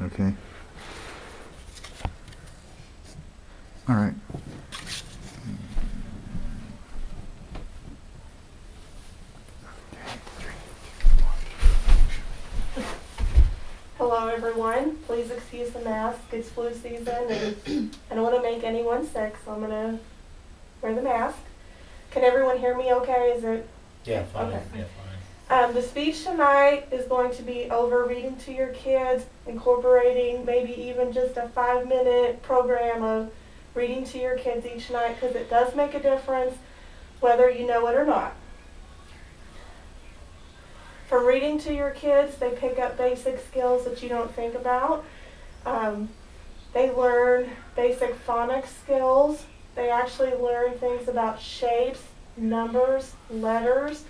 Okay. All right. Hello everyone, please excuse the mask, it's flu season and I don't want to make anyone sick, so I'm going to wear the mask. Can everyone hear me okay? Is it? Yeah, fine. Okay. Yeah, fine. The speech tonight is going to be over reading to your kids, incorporating maybe even just a 5-minute program of reading to your kids each night, because it does make a difference whether you know it or not. From reading to your kids, they pick up basic skills that you don't think about. They learn basic phonics skills. They actually learn things about shapes, numbers, letters,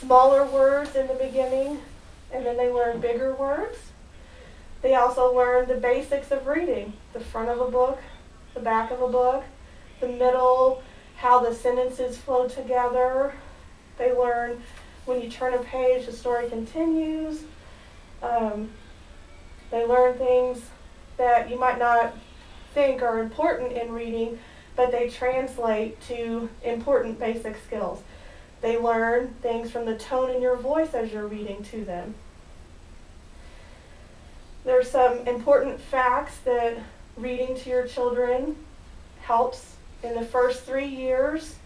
smaller words in the beginning, and then they learn bigger words. They also learn the basics of reading, the front of a book, the back of a book, the middle, how the sentences flow together. They learn when you turn a page, the story continues. They learn things that you might not think are important in reading, but they translate to important basic skills. They learn things from the tone in your voice as you're reading to them. There's some important facts that reading to your children helps. In the first 3 years,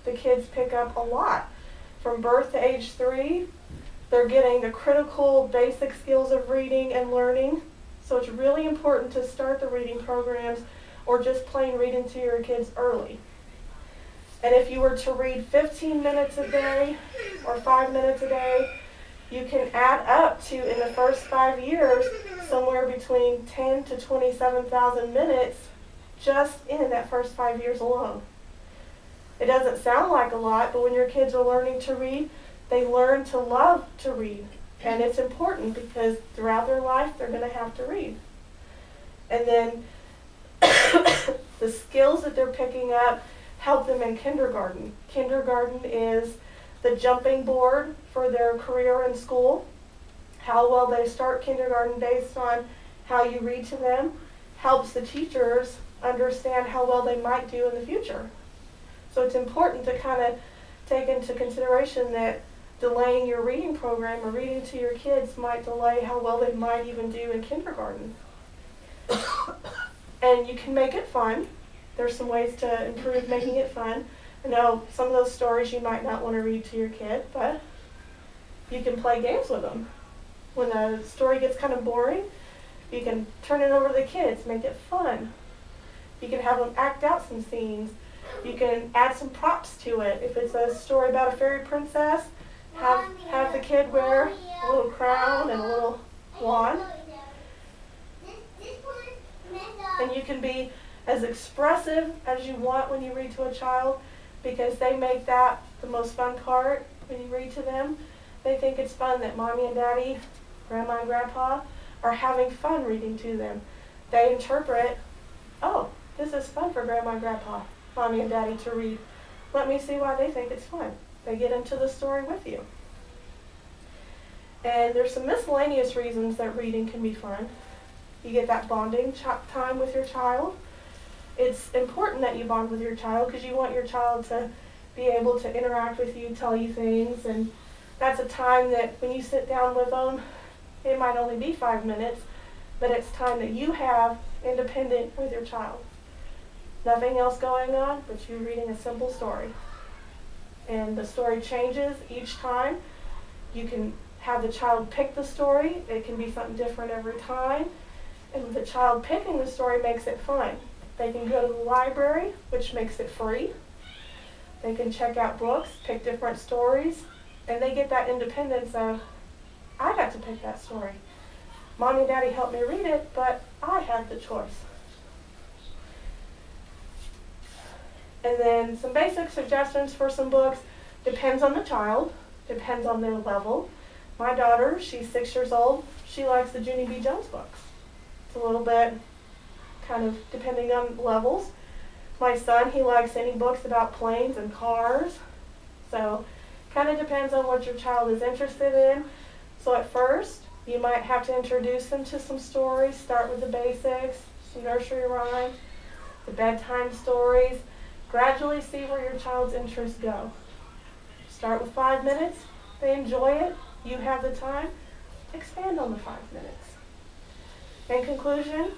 the kids pick up a lot. From birth to age 3, they're getting the critical basic skills of reading and learning. So it's really important to start the reading programs or just plain reading to your kids early. And if you were to read 15 minutes a day or 5 minutes a day, you can add up to, in the first 5 years, somewhere between 10 to 27,000 minutes just in that first 5 years alone. It doesn't sound like a lot, but when your kids are learning to read, they learn to love to read. And it's important because throughout their life, they're going to have to read. And then the skills that they're picking up help them in kindergarten. Kindergarten is the jumping board for their career in school. How well they start kindergarten based on how you read to them helps the teachers understand how well they might do in the future. So it's important to kind of take into consideration that delaying your reading program or reading to your kids might delay how well they might even do in kindergarten. And you can make it fun. There's some ways to improve making it fun. I know some of those stories you might not want to read to your kid, but you can play games with them. When a story gets kind of boring, you can turn it over to the kids, make it fun. You can have them act out some scenes. You can add some props to it. If it's a story about a fairy princess, have the kid wear a little crown and a little wand. And you can be as expressive as you want when you read to a child, because they make that the most fun part when you read to them. They think it's fun that mommy and daddy, grandma and grandpa, are having fun reading to them. They interpret, oh, this is fun for grandma and grandpa, mommy and daddy to read. Let me see why they think it's fun. They get into the story with you. And there's some miscellaneous reasons that reading can be fun. You get that bonding time with your child. It's important that you bond with your child because you want your child to be able to interact with you, tell you things, and that's a time that when you sit down with them, it might only be 5 minutes, but it's time that you have independent with your child. Nothing else going on, but you reading a simple story. And the story changes each time. You can have the child pick the story. It can be something different every time. And the child picking the story makes it fun. They can go to the library, which makes it free. They can check out books, pick different stories, and they get that independence of, I got to pick that story. Mommy and Daddy helped me read it, but I had the choice. And then some basic suggestions for some books. Depends on the child, depends on their level. My daughter, she's 6 years old. She likes the Junie B. Jones books. It's a little bit kind of depending on levels. My son, he likes any books about planes and cars. So kind of depends on what your child is interested in. So at first, You might have to introduce them to some stories, start with the basics, some nursery rhymes, the bedtime stories. Gradually see where your child's interests go. Start with 5 minutes, they enjoy it, you have the time, expand on the 5 minutes. In conclusion,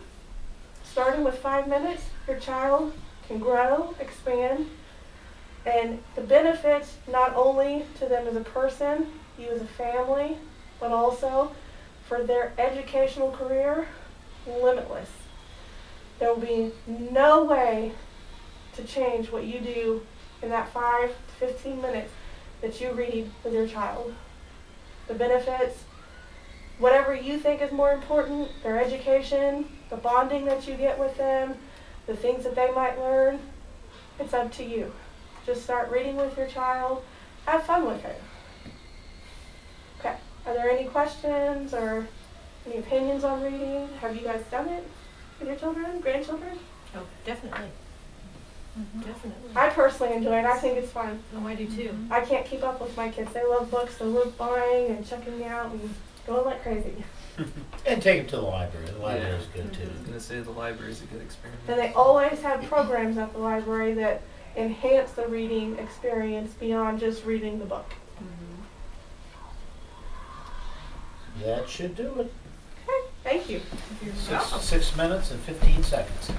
starting with 5 minutes, your child can grow, expand, and the benefits not only to them as a person, you as a family, but also for their educational career, limitless. There will be no way to change what you do in that 5 to 15 minutes that you read with your child. The benefits, whatever you think is more important, their education, the bonding that you get with them, the things that they might learn, it's up to you. Just start reading with your child. Have fun with it. Okay, are there any questions or any opinions on reading? Have you guys done it with your children, grandchildren? Oh, definitely. Definitely. I personally enjoy it. I think it's fun. Oh, I do too. I can't keep up with my kids. They love books. They love buying and checking me out and going like crazy. And take them to the library. The library is good I too. was gonna say the library is a good experience. And they always have programs at the library that enhance the reading experience beyond just reading the book. That should do it. Okay, thank you. 6 minutes and 15 seconds.